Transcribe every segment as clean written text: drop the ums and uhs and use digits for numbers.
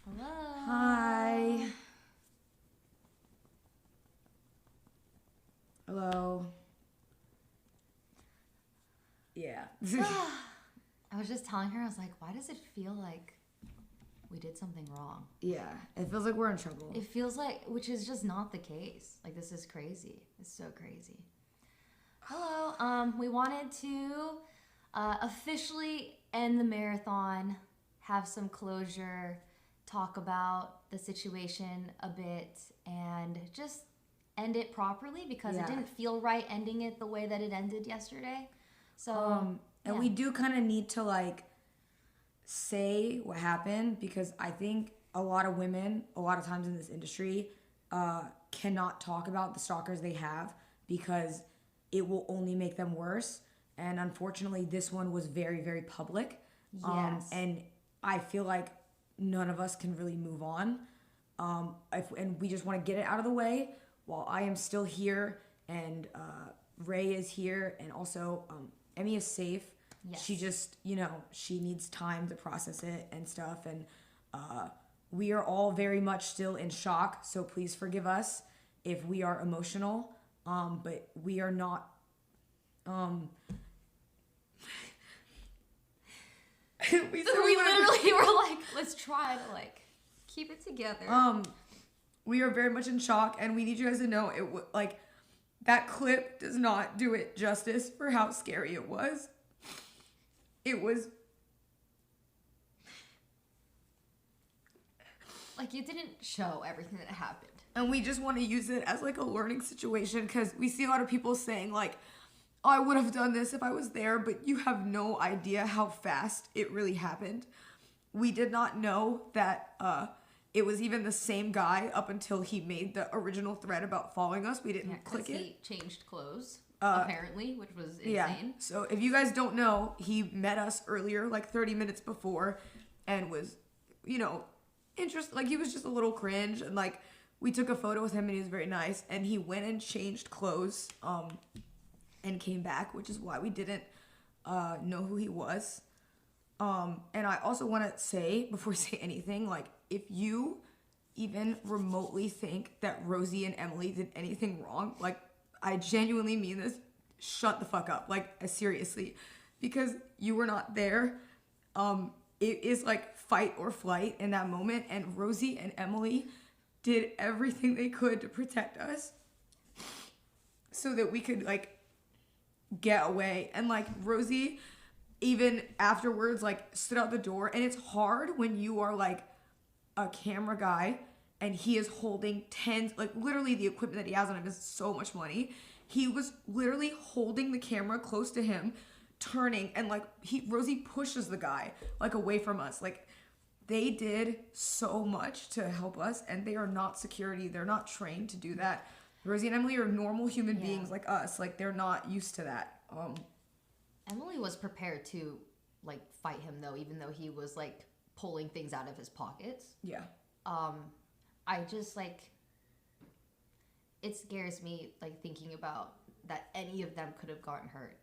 Hello. Hi. Hello. Yeah. I was just telling her, I was like, why does it feel like we did something wrong? Yeah. It feels like we're in trouble. It feels like, which is just not the case. Like, this is crazy. It's so crazy. Hello. We wanted to officially end the marathon, have some closure, talk about the situation a bit, and just end it properly because it didn't feel right ending it the way that it ended yesterday. So, and we do kind of need to like say what happened because I think a lot of women, a lot of times in this industry, cannot talk about the stalkers they have because it will only make them worse. And unfortunately, this one was very, very public. Yes. And I feel like none of us can really move on. And we just want to get it out of the way while I am still here and Ray is here and also Emmy is safe. Yes. She just, she needs time to process it and stuff. And we are all very much still in shock. So please forgive us if we are emotional. But we are not. we literally were like, let's try to like keep it together. We are very much in shock, and we need you guys to know that clip does not do it justice for how scary it was. It was like it didn't show everything that happened. And we just want to use it as like a learning situation because we see a lot of people saying like, oh, I would have done this if I was there, but you have no idea how fast it really happened. We did not know that it was even the same guy up until he made the original thread about following us. We didn't click it. He changed clothes, apparently, which was insane. Yeah. So if you guys don't know, he met us earlier, like 30 minutes before, and was, interested. Like he was just a little cringe, and like we took a photo with him, and he was very nice. And he went and changed clothes, and came back, which is why we didn't know who he was. And I also want to say, before we say anything, like, if you even remotely think that Rosie and Emily did anything wrong, like, I genuinely mean this, shut the fuck up. Like, seriously. Because you were not there. It is, like, fight or flight in that moment. And Rosie and Emily did everything they could to protect us so that we could, like, get away. And, like, Rosie even afterwards, like, stood out the door. And it's hard when you are, like, a camera guy and he is holding tens, like, literally the equipment that he has on him is so much money. He was literally holding the camera close to him, turning, and, like, Rosie pushes the guy, like, away from us. Like, they did so much to help us, and they are not security. They're not trained to do that. Rosie and Emily are normal human beings like us. Like, they're not used to that. Emily was prepared to, like, fight him, though, even though he was, like, pulling things out of his pockets. Yeah. I just, like, it scares me, like, thinking about that any of them could have gotten hurt.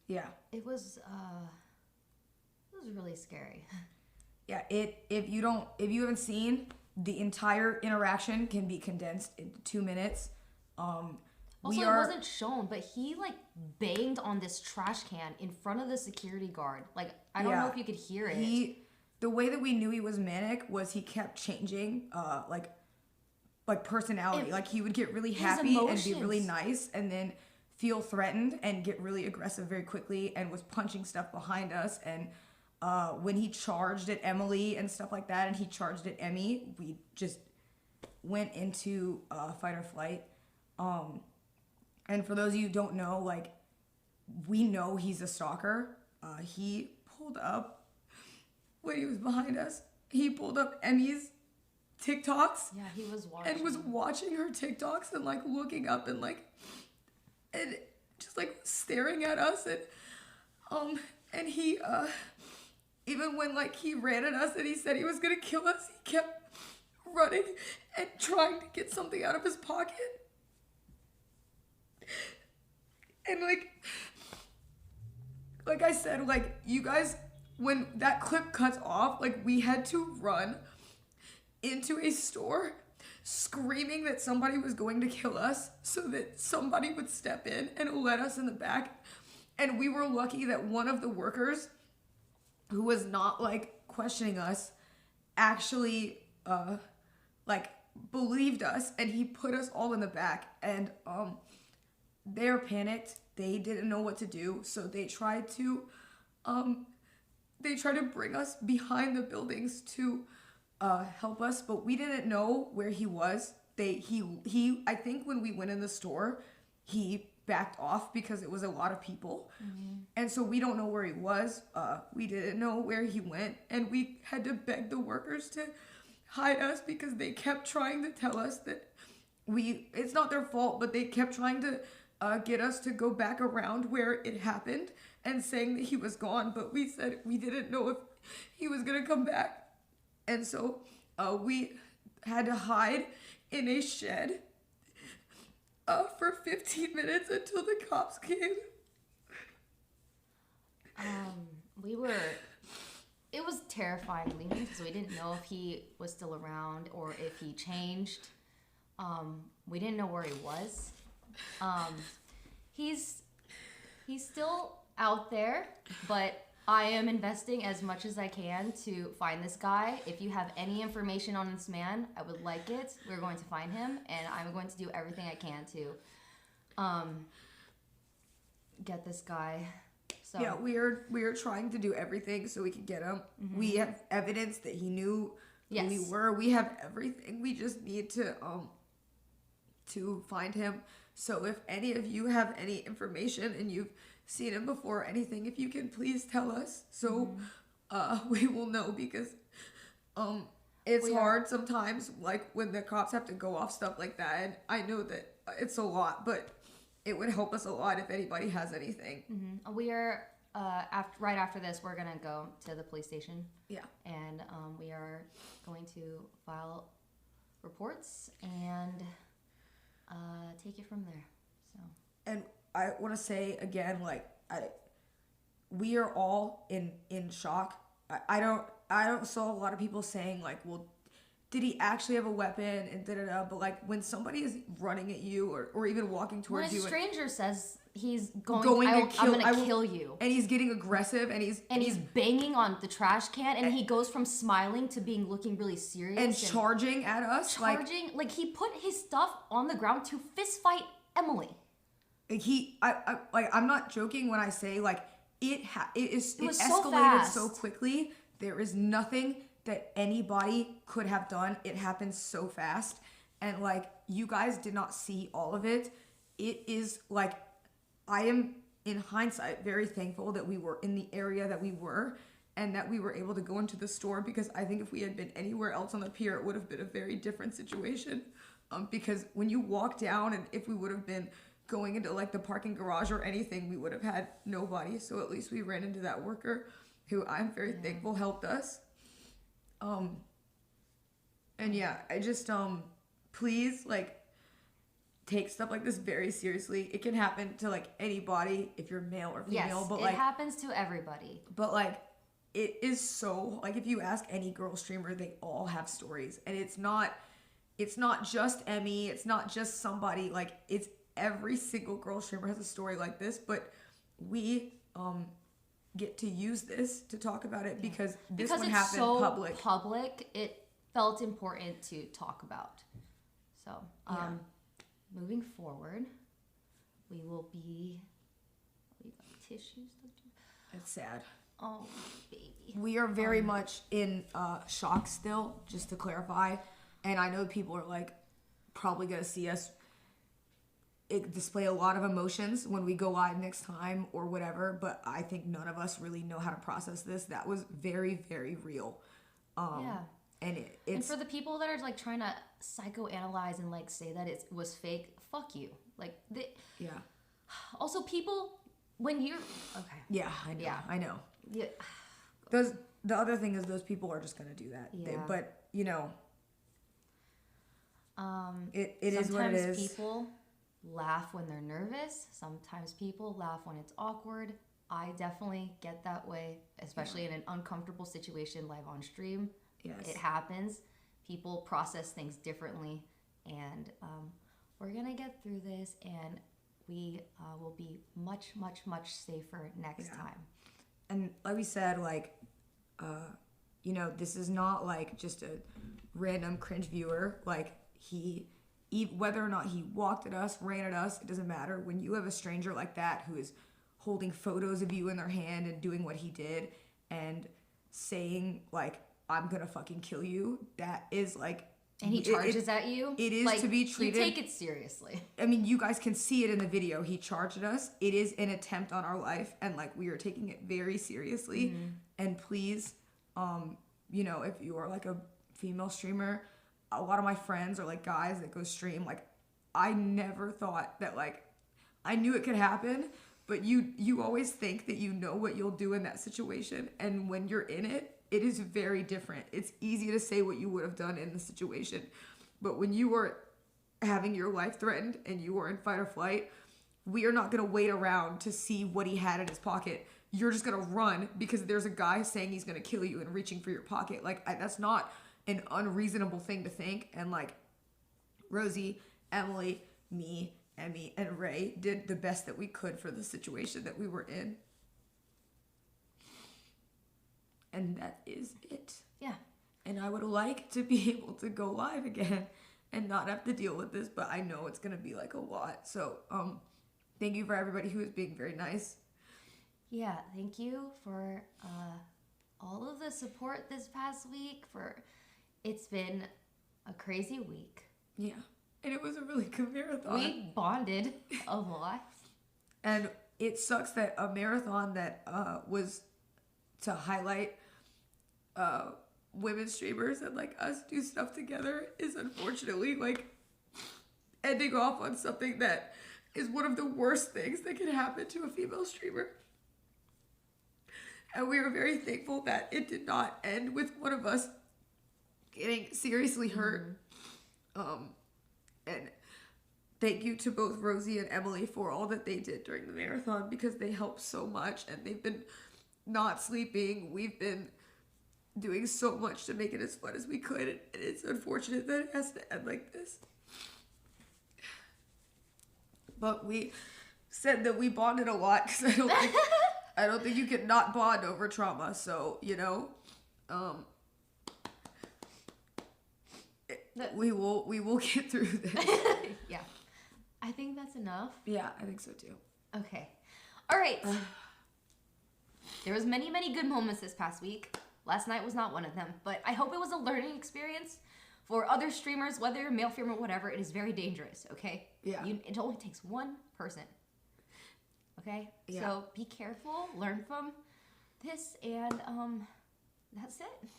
Yeah. It was really scary. Yeah, if you haven't seen, the entire interaction can be condensed into 2 minutes. Also, it wasn't shown, but he, like, banged on this trash can in front of the security guard. Like, I don't know if you could hear it. The way that we knew he was manic was he kept changing, like personality. Like, he would get really happy and be really nice, and then feel threatened and get really aggressive very quickly, and was punching stuff behind us. And when he charged at Emily and stuff like that, and he charged at Emmy, we just went into fight or flight. And for those of you who don't know, like, we know he's a stalker. He pulled up, when he was behind us, he pulled up Emmy's TikToks. Yeah, he was watching. And was watching her TikToks and, like, looking up and, like, and just, like, staring at us. And he, even when, like, he ran at us and he said he was gonna kill us, he kept running and trying to get something out of his pocket. And, like I said, like, you guys when that clip cuts off, like, we had to run into a store screaming that somebody was going to kill us so that somebody would step in and let us in the back. And we were lucky that one of the workers, who was not, like, questioning us, actually, like, believed us, and he put us all in the back. And they were panicked. They didn't know what to do, so they tried to bring us behind the buildings to help us, but we didn't know where he was. I think when we went in the store, he backed off because it was a lot of people. And so we don't know where he was. We didn't know where he went, and we had to beg the workers to hide us because they kept trying to tell us that it's not their fault, but they kept trying to get us to go back around where it happened and saying that he was gone, but we said we didn't know if he was gonna come back. And so we had to hide in a shed for 15 minutes until the cops came. It was terrifying leaving because we didn't know if he was still around or if he changed. We didn't know where he was. He's still out there, but I am investing as much as I can to find this guy. If you have any information on this man, I would like it. We're going to find him, and I'm going to do everything I can to get this guy. So yeah, we are trying to do everything so we can get him. We have evidence that he knew who we were. We have everything. We just need to find him. So if any of you have any information and you've seen him before or anything, if you can please tell us so we will know, because it's hard sometimes, like when the cops have to go off stuff like that, and I know that it's a lot, but it would help us a lot if anybody has anything. We are right after this, we're gonna go to the police station. Yeah, and we are going to file reports and take it from there. So, and I want to say again, like, we are all in shock. I don't saw a lot of people saying like, well, did he actually have a weapon and da-da-da, but like when somebody is running at you or even walking towards you, when a stranger says he's I'm gonna kill you, and he's getting aggressive, and he's banging on the trash can, and he goes from smiling to looking really serious and charging at us, like he put his stuff on the ground to fist fight Emily. I'm not joking when I say like it escalated so quickly. There is nothing that anybody could have done. It happened so fast, and like you guys did not see all of it. It is like, I am in hindsight very thankful that we were in the area that we were and that we were able to go into the store, because I think if we had been anywhere else on the pier, it would have been a very different situation. Because when you walk down, and if we would have been going into like the parking garage or anything, we would have had nobody. So at least we ran into that worker who I'm very thankful helped us. And yeah, I just please, like, take stuff like this very seriously. It can happen to like anybody if you're male or female, but like it happens to everybody. But like it is so, like, if you ask any girl streamer, they all have stories, and it's not just Emmy, it's not just somebody, like it's every single girl streamer has a story like this, but we get to use this to talk about it because one happened so public. It felt important to talk about. So moving forward, we will be. We got tissues. It's sad. Oh, baby. We are very much in shock still, just to clarify. And I know people are like probably gonna see us display a lot of emotions when we go live next time or whatever, but I think none of us really know how to process this. That was very, very real. And and for the people that are like trying to psychoanalyze and like say that it was fake, fuck you. Like Also, people, when you're okay. Yeah, I know. Yeah. I know. Yeah. The other thing is those people are just gonna do that. Yeah. But you know, it is what it is. Sometimes people laugh when they're nervous. Sometimes people laugh when it's awkward. I definitely get that way, especially in an uncomfortable situation live on stream. Yes. It happens. People process things differently, and we're gonna get through this, and we will be much, much, much safer next time. And like we said, like, you know, this is not like just a random cringe viewer. Like, whether or not he walked at us, ran at us, it doesn't matter. When you have a stranger like that who is holding photos of you in their hand and doing what he did and saying, like, I'm gonna fucking kill you, that is like... And he charges at you? It is like, to be treated... You take it seriously. I mean, you guys can see it in the video. He charged at us. It is an attempt on our life, and, like, we are taking it very seriously. Mm-hmm. And please, you know, if you are, like, a female streamer, a lot of my friends are, like, guys that go stream. Like, I never thought that, like... I knew it could happen, but you always think that you know what you'll do in that situation. And when you're in it, it is very different. It's easy to say what you would have done in the situation. But when you are having your life threatened and you are in fight or flight, we are not going to wait around to see what he had in his pocket. You're just going to run because there's a guy saying he's going to kill you and reaching for your pocket. Like, that's not an unreasonable thing to think. And, like, Rosie, Emily, me, Emmy, and Ray did the best that we could for the situation that we were in. And that is it. Yeah. And I would like to be able to go live again and not have to deal with this, but I know it's going to be like a lot. So, thank you for everybody who is being very nice. Yeah, thank you for all of the support this past week. It's been a crazy week. Yeah. And it was a really good marathon. We bonded a lot. And it sucks that a marathon that was to highlight women streamers and, like, us do stuff together is unfortunately, like, ending off on something that is one of the worst things that can happen to a female streamer. And we are very thankful that it did not end with one of us getting seriously hurt. And thank you to both Rosie and Emily for all that they did during the marathon, because they helped so much and they've been not sleeping. We've been doing so much to make it as fun as we could, and it's unfortunate that it has to end like this. But we said that we bonded a lot, because I don't think you can not bond over trauma. So, you know, we will get through this. Yeah, I think that's enough. Yeah, I think so too. Okay, all right. There was many good moments this past week. Last night was not one of them, but I hope it was a learning experience for other streamers, whether you're male, female, whatever. It is very dangerous. Okay. Yeah. It only takes one person. Okay. Yeah. So be careful. Learn from this, and that's it.